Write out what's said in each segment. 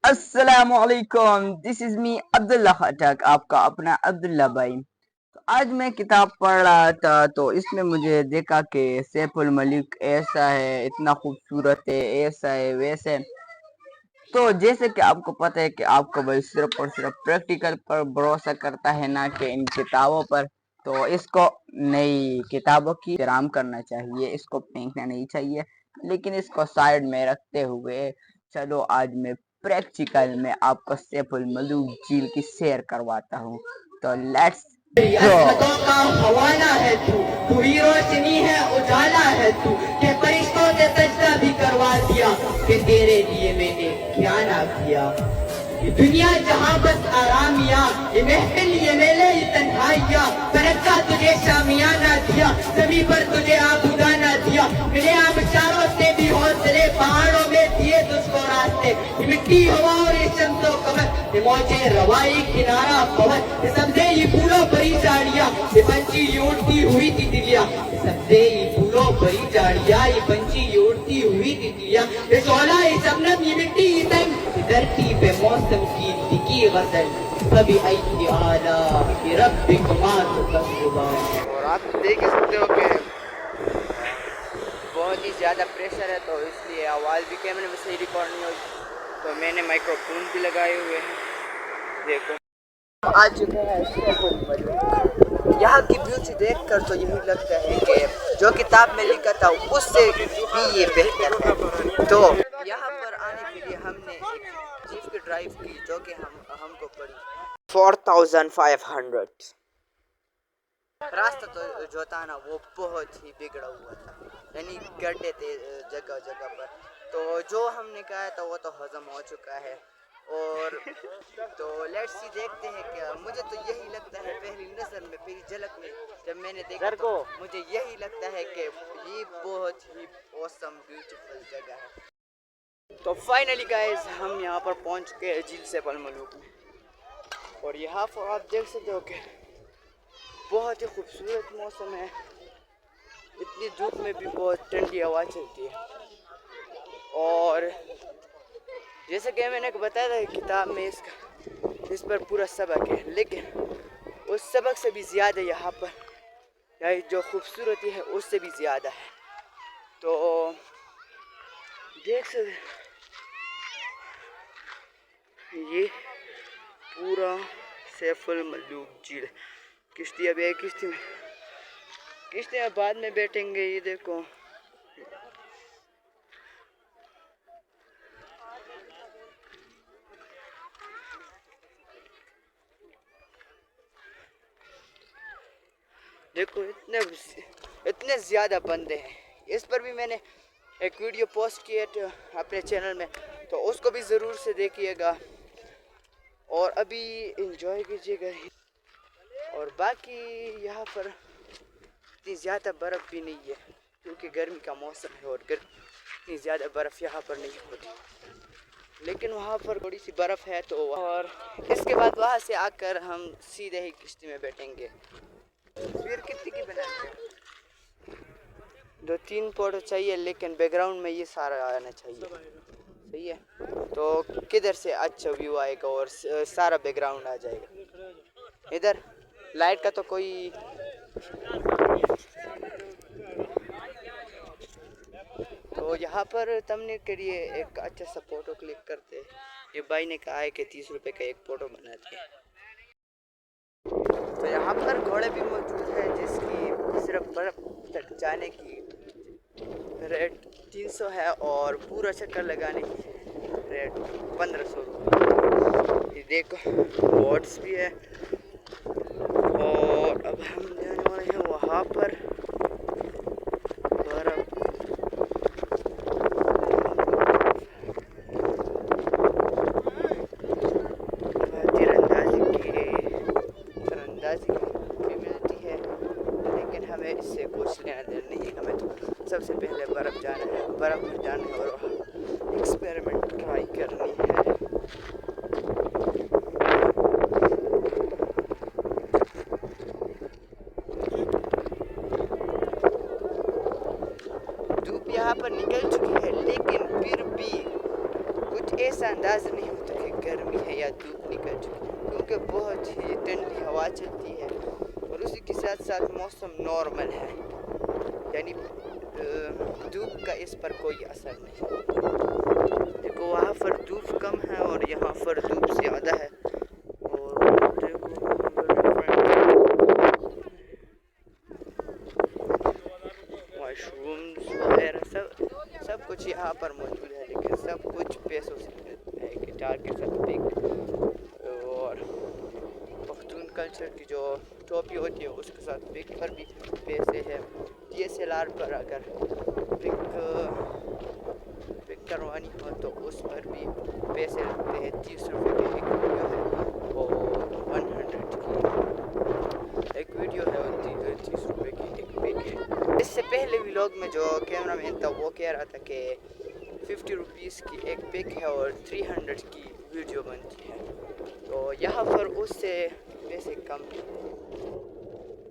السلام علیکم، دس از می عبداللہ خٹک، آپ کا اپنا عبداللہ بھائی۔ تو آج میں کتاب پڑھ رہا تھا تو اس میں مجھے دیکھا کہ سیف الملک ایسا ہے، اتنا خوبصورت ہے، ایسا ہے ویسا ہے۔ تو جیسے کہ آپ کو پتہ ہے کہ آپ کو بھائی صرف اور صرف پریکٹیکل پر بھروسہ کرتا ہے، نہ کہ ان کتابوں پر۔ تو اس کو نئی کتابوں کی احترام کرنا چاہیے، اس کو پھینکنا نہیں چاہیے، لیکن اس کو سائڈ میں رکھتے ہوئے چلو آج میں پریکٹیکل میں آپ کو سیف الملوک جھیل کی سیر کرواتا ہوں۔ تو لیٹس عظمتوں کا حوالہ ہے تو ہی روشنی ہے اجالا ہے تو کہ فرشتوں سے سجدہ بھی کروا دیا کہ تیرے لیے میں نے کیا نہ کیا۔ یہ دنیا جہاں بس آرامیاں، یہ محفل یہ میلے یہ تنہائیاں، فلک کا تجھے شامیانہ دیا، زمین پر تجھے آبودانہ دیا، ملے آبشاروں سے بھی حوصلے، پہاڑوں میں دیے تجھ کو راستے، یہ مٹی ہوا اور یہ شمس و قمر، یہ موجے روائی کنارہ پون، یہ سبزے یہ پھولوں بری جاڑیاں، یہ پنچھی یہ اڑتی ہوئی تتلیاں، یہ سبزے یہ پھولوں بری جاڑیاں، یہ پنچھی یہ اڑتی ہوئی تتلیاں، یہ شعلہ یہ شبنم یہ مٹی یہ سنگ، یہ دھرتی پہ موسم کی دکی غزل، کبھی ای آلاء ربکما تکذبان۔ اور آپ دیکھ سکتے ہو کہ بہت ہی زیادہ پریشر ہے، تو اس لیے آواز بھی کیمرے میں صحیح ریکارڈ نہیں ہوئی، تو میں نے مائکرو فون بھی لگائے ہوئے ہیں۔ دیکھو آ چکے ہیں سیف الملوک۔ یہاں کی بیوٹی دیکھ کر تو یہی لگتا ہے کہ جو کتاب میں لکھا تھا اس سے بھی یہ بہتر ہے۔ تو یہاں پر آنے کے لیے ہم نے ایک جیپ کی ڈرائیو کی جو کہ ہم کو پڑی 4500۔ راستہ تو جو تھا نا وہ بہت ہی بگڑا ہوا تھا، یعنی گڈھے تھے جگہ جگہ پر، تو جو ہم نے کہا تھا وہ تو ہضم ہو چکا ہے۔ اور تو لیٹس سی دیکھتے ہیں کہ مجھے تو یہی لگتا ہے، پہلی نظر میں پہلی جھلک میں جب میں نے دیکھا تو مجھے یہی لگتا ہے کہ یہ بہت ہی اوسم بیوٹیفل جگہ ہے۔ تو فائنلی گائز ہم یہاں پر پہنچ گئے جھیل سیف الملوک میں، اور یہاں پر آپ دیکھ سکتے ہو کہ بہت ہی خوبصورت موسم ہے، اتنی دھوپ میں بھی بہت ٹھنڈی ہوا چلتی ہے۔ اور جیسے کہ میں نے بتایا تھا کتاب میں اس پر پورا سبق ہے، لیکن اس سبق سے بھی زیادہ یہاں پر یہاں جو خوبصورتی ہے اس سے بھی زیادہ ہے۔ تو دیکھ سکتے یہ پورا سیف الملوک جھیل، کشتی اب ایک کشتی اب بعد میں بیٹھیں گے۔ یہ دیکھو دیکھو اتنے زیادہ بندے ہیں۔ اس پر بھی میں نے ایک ویڈیو پوسٹ کی ہے اپنے چینل میں، تو اس کو بھی ضرور سے دیکھیے گا اور ابھی انجوائے کیجیے گا۔ اور باقی یہاں پر اتنی زیادہ برف بھی نہیں ہے کیونکہ گرمی کا موسم ہے، اور اتنی زیادہ برف یہاں پر نہیں ہوتی، لیکن وہاں پر تھوڑی سی برف ہے۔ تو اور اس کے بعد وہاں سے آ کر ہم سیدھے ہی کشتی میں بیٹھیں گے۔ تصویر کتنی کی بناتے ہیں؟ 2-3 فوٹو چاہیے، لیکن بیک گراؤنڈ میں یہ سارا آنا چاہیے، صحیح ہے؟ تو کدھر سے اچھا ویو آئے گا اور سارا بیک گراؤنڈ آ جائے گا۔ ادھر لائٹ کا تو کوئی تو یہاں پر تمنے کے لیے ایک اچھا سا فوٹو کلک کرتے، یہ بھائی نے کہا ہے کہ 30 روپے کا ایک فوٹو بناتے ہیں۔ تو یہاں پر گھوڑے بھی موجود ہیں جس کی صرف برف تک جانے کی ریٹ 300 ہے، اور پورا چکر لگانے کی ریٹ 1500 روپے۔ یہ دیکھو بوٹس بھی ہے، اور اب ہم جانے والے ہیں وہاں پر برف۔ تیراندازی بھی ملتی ہے، لیکن ہمیں اس سے کچھ لینا دینا نہیں ہے، ہمیں تو سب سے پہلے برف جانا ہے، برف میں جانا ہے اور ایکسپیریمنٹ ٹرائی کرنی ہے۔ گرمی ہے یا دھوپ نکل چکی ہے، کیونکہ بہت ہی ٹھنڈی ہوا چلتی ہے اور اسی کے ساتھ ساتھ موسم نارمل ہے، یعنی دھوپ کا اس پر کوئی اثر نہیں۔ دیکھو وہاں پر دھوپ کم ہے اور یہاں پر دھوپ زیادہ ہے، اور دیکھو مشرومز وغیرہ سب کچھ یہاں پر موجود ہے، لیکن سب کچھ پیسوں سے ملتا ہے، گٹار کے ساتھ پک اور پختون کلچر کی جو ٹوپی ہوتی ہے اس کے ساتھ پک پر بھی پیسے ہیں۔ DSLR پر اگر پک کروانی ہو تو اس پر بھی پیسے لگتے ہیں، 30 روپے کی ایک ویڈیو ہے اور 100 کی ایک ویڈیو ہے اور 30 روپے کی ایک پک ہے۔ اس سے پہلے ولاگ میں جو کیمرہ مین تھا وہ کہہ رہا تھا کہ 50 روپیز کی ایک پک ہے اور 300 کی ویڈیو بنتی ہے، تو یہاں پر اس سے پیسے کم ہیں،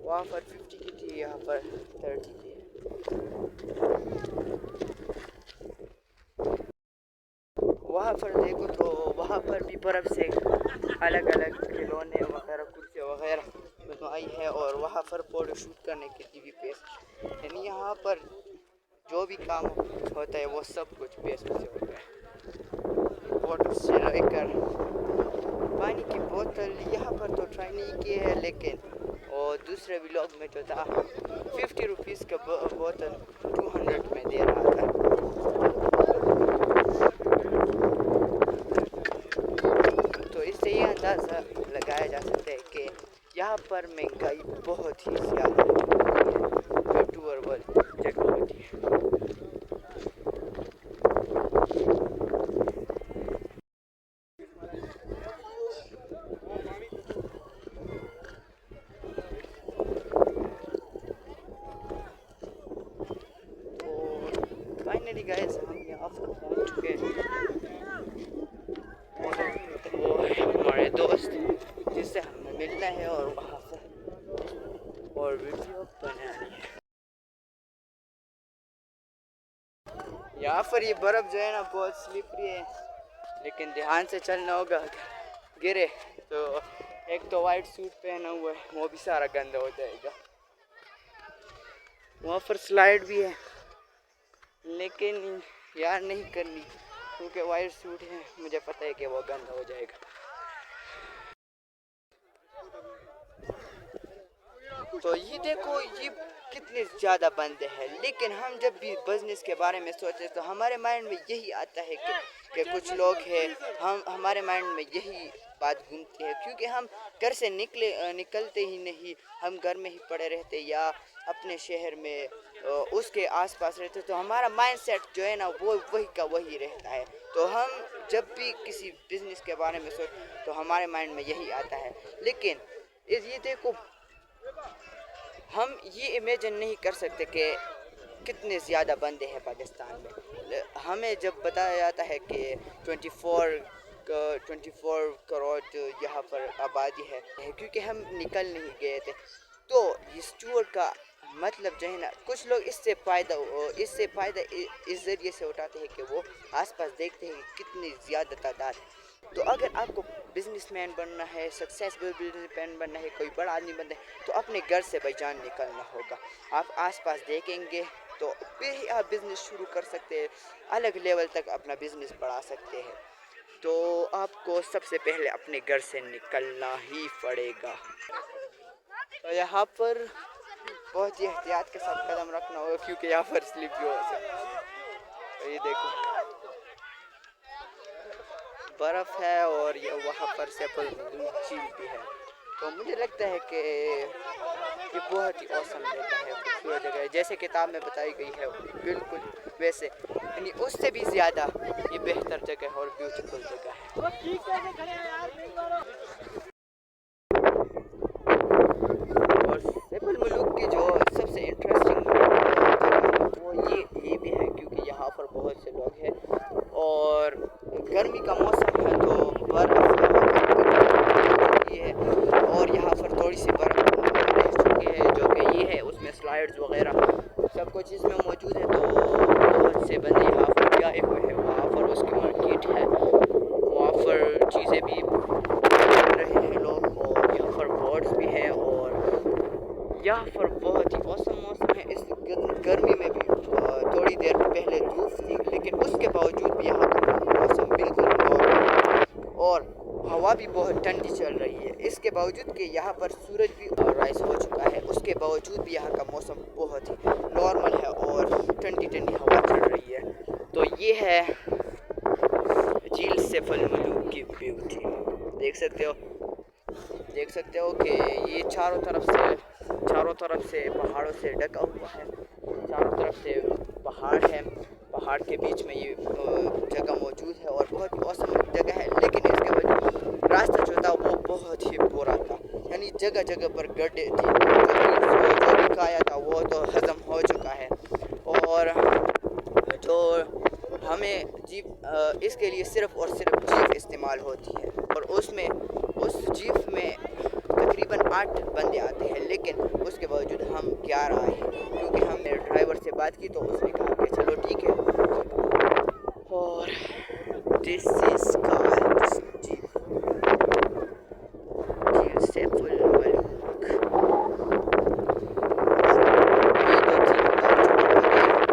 وہاں پر 50 کی تھی، یہاں پر 30 کی ہے۔ وہاں پر دیکھو تو وہاں پر بھی برف سے الگ الگ کھلونے وغیرہ کرسیاں وغیرہ بنوائی ہے، اور وہاں پر فوٹو شوٹ کرنے کے لیے بھی پیسے، یعنی یہاں پر جو بھی کام ہوتا ہے وہ سب کچھ پیسوں سے ہوتا ہے۔ واٹر سے لے کر پانی کی بوتل یہاں پر تو ٹرائی نہیں کی ہے، لیکن اور دوسرے ولاگ میں جو تھا 50 روپیز کا بوتل 200 میں دے رہا تھا۔ تو اس سے یہ اندازہ لگایا جا سکتا ہے کہ یہاں پر مہنگائی بہت ہی زیادہ ہے، ٹور جگہ ہوتی ہے۔ فائنلی گائز ہم یہاں پر پہنچ چکے ہیں، وہ ہمارے دوست جس سے ہمیں ملنا ہے اور وہاں پر اور ویڈیو بنانی ہے۔ یہاں پر یہ برف جو ہے نا بہت سلپری ہے، لیکن دھیان سے چلنا ہوگا، اگر گرے تو ایک تو وائٹ سوٹ پہنا ہوا ہے وہ بھی سارا گندا ہو جائے گا۔ وہاں پر سلائڈ بھی ہے، لیکن یار نہیں کرنی کیونکہ وائٹ سوٹ ہے، مجھے پتہ ہے کہ وہ گندا ہو جائے گا۔ تو یہ دیکھو یہ کتنے زیادہ بندے ہیں، لیکن ہم جب بھی بزنس کے بارے میں سوچتے تو ہمارے مائنڈ میں یہی آتا ہے کہ کچھ لوگ ہیں، ہمارے مائنڈ میں یہی بات گھومتی ہے، کیونکہ ہم گھر سے نکلتے ہی نہیں، ہم گھر میں ہی پڑے رہتے یا اپنے شہر میں اس کے آس پاس رہتے، تو ہمارا مائنڈ سیٹ جو ہے نا وہ وہی کا وہی رہتا ہے۔ تو ہم جب بھی کسی بزنس کے بارے میں سوچتے تو ہمارے مائنڈ میں یہی آتا ہے، لیکن یہ دیکھو ہم یہ امیجن نہیں کر سکتے کہ کتنے زیادہ بندے ہیں پاکستان میں۔ ہمیں جب بتایا جاتا ہے کہ 24 کروڑ یہاں پر آبادی ہے، کیونکہ ہم نکل نہیں گئے تھے، تو اس ٹور کا مطلب جو ہے نا کچھ لوگ اس سے فائدہ اس ذریعے سے اٹھاتے ہیں کہ وہ آس پاس دیکھتے ہیں کہ کتنی زیادہ تعداد ہے۔ تو اگر آپ کو بزنس مین بننا ہے، سکسیسفل بزنس مین بننا ہے، کوئی بڑا آدمی بننا ہے، تو اپنے گھر سے بھائی جان نکلنا ہوگا۔ آپ آس پاس دیکھیں گے تو پھر ہی آپ بزنس شروع کر سکتے ہیں، الگ لیول تک اپنا بزنس بڑھا سکتے ہیں۔ تو آپ کو سب سے پہلے اپنے گھر سے نکلنا ہی پڑے گا۔ تو یہاں پر بہت ہی احتیاط کے ساتھ قدم رکھنا ہوگا، کیونکہ یہاں پر سلپ بھی ہو سکتا ہے۔ یہ دیکھو برف ہے اور یہ وہاں پر سیپل جھیل بھی ہے، تو مجھے لگتا ہے کہ یہ بہت ہی اوسم جگہ ہے، خوبصورت جگہ ہے، جیسے کتاب میں بتائی گئی ہے بالکل ویسے، یعنی اس سے بھی زیادہ یہ بہتر جگہ ہے اور بیوٹیفل جگہ ہے۔ اور سیپل ملوک کی جو سب سے انٹرسٹنگ وہ یہ بھی ہے کیونکہ یہاں پر بہت سے لوگ ہیں اور گرمی کا موسم ہے تو برف چکی ہے، اور یہاں پر تھوڑی سی برف رہ چکی ہے جو کہ یہ ہے، اس میں سلائڈز وغیرہ سب کچھ اس میں موجود ہے۔ تو بہت سے بندے یہاں پر بھی آئے ہوئے ہیں، وہاں پر اس کی مارکیٹ ہے، وہاں پر چیزیں بھی دیکھ رہے ہیں لوگ، اور یہاں پر برڈس بھی ہیں، اور یہاں پر بہت ہی اوسم موسم ہے. اس گرمی میں بھی تھوڑی دیر پہلے دھوپ تھی، لیکن اس کے باوجود بھی یہاں کا موسم بالکل نارمل، اور ہوا بھی بہت ٹھنڈی چل رہی ہے. اس کے باوجود کہ یہاں پر سورج بھی رائز ہو چکا ہے، اس کے باوجود بھی یہاں کا موسم بہت ہی نارمل ہے اور ٹھنڈی ٹھنڈی ہوا چل رہی ہے. تو یہ ہے جھیل سیف الملوک کی بیوٹی. دیکھ سکتے ہو کہ یہ چاروں طرف سے پہاڑوں سے ڈھکا ہوا ہے. چاروں طرف سے پہاڑ ہے، پہاڑ کے بیچ میں یہ جگہ موجود ہے اور بہت ہی اوسم جگہ ہے. لیکن اس کے وجہ راستہ جو تھا وہ بہت ہی برا تھا، یعنی جگہ جگہ پر گڈھے تھے. جو بھی کھایا تھا وہ تو ہضم ہو چکا ہے، اور جو ہمیں جیپ اس کے لیے صرف اور صرف جیپ استعمال ہوتی ہے، اور اس جیپ میں تقریباً 8 بندے آتے ہیں. لیکن اس کے باوجود ہم 11 آئے ہیں، کیونکہ ہم نے ڈرائیور سے بات کی تو اس نے کہا کہ چلو ٹھیک ہے. اور دس از کالڈ جیپ جھیل سیف الملوک.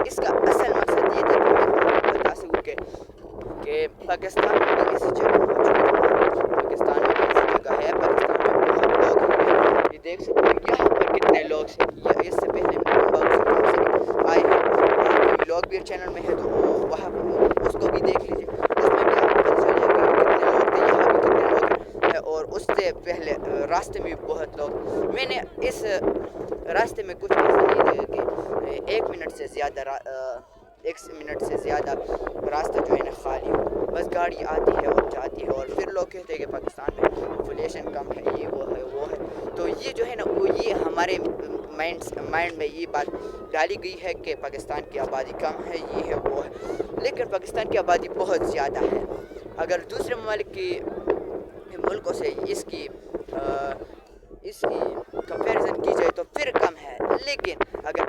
اس کا اصل مقصد یہ تھا کہ میں بتا سکوں کہ پاکستان میں بھی ایسی جگہ موجود ہے. پاکستان میں بھی ایسی جگہ ہے، پاکستان میں بہت لوگ ہیں. یہ دیکھ سکتے ہیں یہاں پر کتنے لوگ ہیں. اس سے پہلے آئے ہیں لوگ بھی چینل میں ہے، تو وہاں اس کو بھی دیکھ لیجیے. اس میں بھی آپ کو پتہ چلے گا کہ کتنے لوگ تھے، یہاں بھی کتنے لوگ ہیں. اور اس سے پہلے راستے میں بھی بہت لوگ. میں نے اس راستے میں کچھ ایسا نہیں دیکھا کہ 1 منٹ سے زیادہ راستہ جو ہے نا خالی ہو. بس گاڑی آتی ہے اور جاتی ہے، اور پھر لوگ کہتے ہیں کہ پاکستان میں پاپولیشن کم ہے، یہ وہ ہے. تو یہ جو ہے نا یہ ہمارے مائنڈ میں یہ بات ڈالی گئی ہے کہ پاکستان کی آبادی کم ہے، یہ ہے وہ ہے. لیکن پاکستان کی آبادی بہت زیادہ ہے. اگر دوسرے ممالک کی ملکوں سے اس کی کمپیریزن کی جائے تو پھر کم ہے. لیکن اگر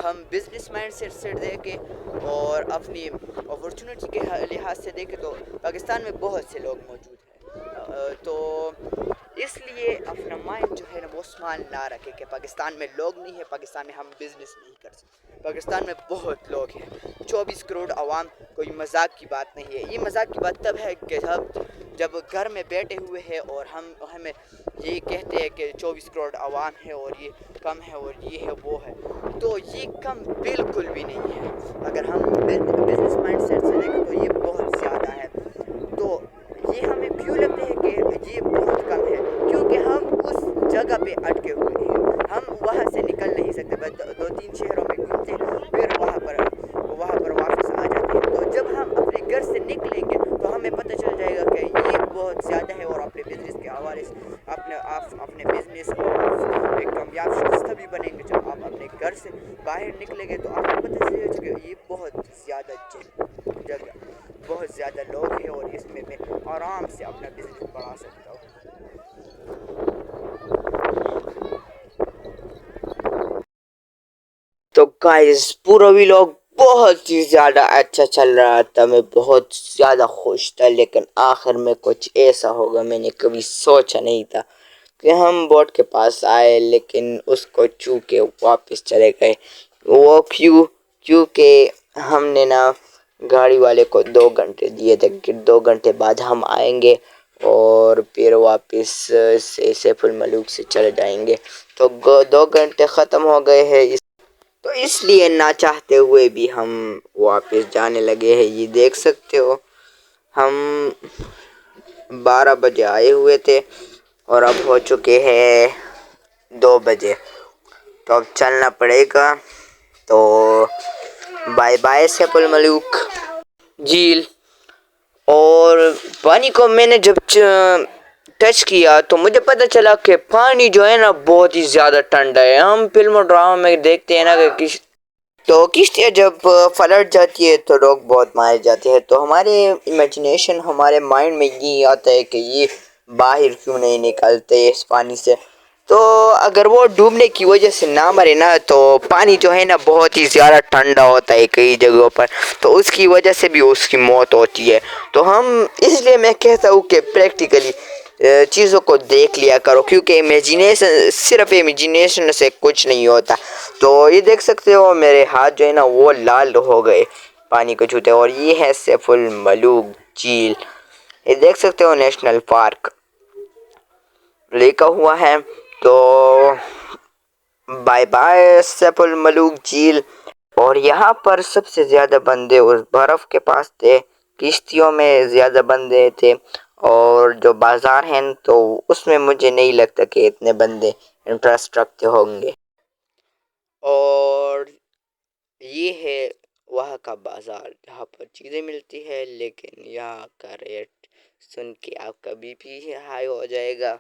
ہم بزنس مائنڈ سیٹ سے دیکھیں اور اپنی اپورچونیٹی کے لحاظ سے دیکھیں تو پاکستان میں بہت سے لوگ موجود ہیں. تو اس لیے اپنا مائنڈ جو ہے نا وہ سمال نہ رکھے کہ پاکستان میں لوگ نہیں ہے، پاکستان میں ہم بزنس نہیں کر سکتے. پاکستان میں بہت لوگ ہیں، 24 کروڑ عوام کوئی مذاق کی بات نہیں ہے. یہ مذاق کی بات تب ہے کہ جب گھر میں بیٹھے ہوئے ہیں اور ہمیں یہ کہتے ہیں کہ 24 کروڑ عوام ہے اور یہ کم ہے اور یہ ہے وہ ہے. تو یہ کم بالکل بھی نہیں ہے. اگر ہم بزنس مائنڈ سیٹ سے دیکھیں تو یہ بہت زیادہ ہے. تو یہ ہمیں کیوں لگتے ہیں کہ یہ بہت کم ہے؟ کیونکہ ہم اس جگہ پہ اٹکے ہوئے ہیں. ہم وہاں سے نکل نہیں سکتے، بس 2-3 شہروں میں گھومتے پھر وہاں پر واپس آ جاتے ہیں. تو جب ہم اپنے گھر سے نکلیں گے تو ہمیں پتہ چل جائے گا کہ یہ بہت زیادہ ہے. اور اپنے بزنس کے حوالے سے اپنے بزنس ایک کامیاب شخص تبھی بنیں گے جب آپ اپنے گھر سے باہر نکلیں گے. تو آپ کو پتہ چلے گا کہ یہ بہت زیادہ جگہ، بہت زیادہ لوگ ہیں، اور اس میں آرام سے اپنا بزنس بڑھا سکتا ہوں. تو گائز پورا ویلاگ بہت ہی زیادہ اچھا چل رہا تھا، میں بہت زیادہ خوش تھا. لیکن آخر میں کچھ ایسا ہوگا میں نے کبھی سوچا نہیں تھا کہ ہم بوٹ کے پاس آئے لیکن اس کو چھو کے واپس چلے گئے. وہ کیونکہ ہم نے نا گاڑی والے کو 2 گھنٹے دیے تھے کہ 2 گھنٹے بعد ہم آئیں گے اور پھر واپس سے سیف الملوک سے چلے جائیں گے. تو 2 گھنٹے ختم ہو گئے ہیں، تو اس لیے نہ چاہتے ہوئے بھی ہم واپس جانے لگے ہیں. یہ دیکھ سکتے ہو ہم 12 بجے آئے ہوئے تھے اور اب ہو چکے ہیں 2 بجے. تو اب چلنا پڑے گا. تو بائے بائے سیف الملوک جھیل. اور پانی کو میں نے جب ٹچ کیا تو مجھے پتہ چلا کہ پانی جو ہے نا بہت ہی زیادہ ٹھنڈا ہے. ہم فلم اور ڈرامہ میں دیکھتے ہیں نا کہ کشتیاں جب پلٹ جاتی ہے تو لوگ بہت مارے جاتے ہیں. تو ہمارے امیجنیشن، ہمارے مائنڈ میں یہ آتا ہے کہ یہ باہر کیوں نہیں نکلتے اس پانی سے. تو اگر وہ ڈوبنے کی وجہ سے نہ مرے نا تو پانی جو ہے نا بہت ہی زیادہ ٹھنڈا ہوتا ہے کئی جگہوں پر، تو اس کی وجہ سے بھی اس کی موت ہوتی ہے. تو ہم اس لیے میں کہتا ہوں کہ پریکٹیکلی چیزوں کو دیکھ لیا کرو، کیونکہ امیجینیشن صرف امیجینیشن سے کچھ نہیں ہوتا. تو یہ دیکھ سکتے ہو میرے ہاتھ جو ہے نا وہ لال ہو گئے پانی کو چھوتے، اور یہ ہے سیف الملوک جھیل. یہ دیکھ سکتے ہو نیشنل پارک لکھا ہوا ہے. تو بائے بائے سیف الملوک جھیل. اور یہاں پر سب سے زیادہ بندے اس برف کے پاس تھے، کشتیوں میں زیادہ بندے تھے، اور جو بازار ہیں تو اس میں مجھے نہیں لگتا کہ اتنے بندے انٹرسٹ رکھتے ہوں گے. اور یہ ہے وہاں کا بازار جہاں پر چیزیں ملتی ہے، لیکن یہاں کا ریٹ سن کے آپ کا بی پی ہائی ہو جائے گا.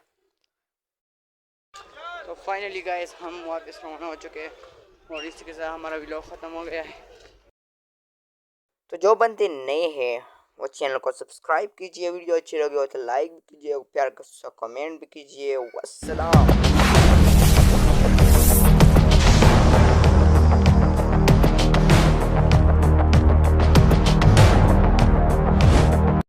تو فائنلی گائز ہم واپس روانہ ہو چکے ہیں، اور اسی کے ساتھ ہمارا ویڈیو ختم ہو گیا ہے. تو جو بندے نئے ہیں وہ چینل کو سبسکرائب کیجئے، ویڈیو اچھی لگی ہو تو لائک بھی کیجئے، پیار کا کمنٹ بھی کیجئے. والسلام.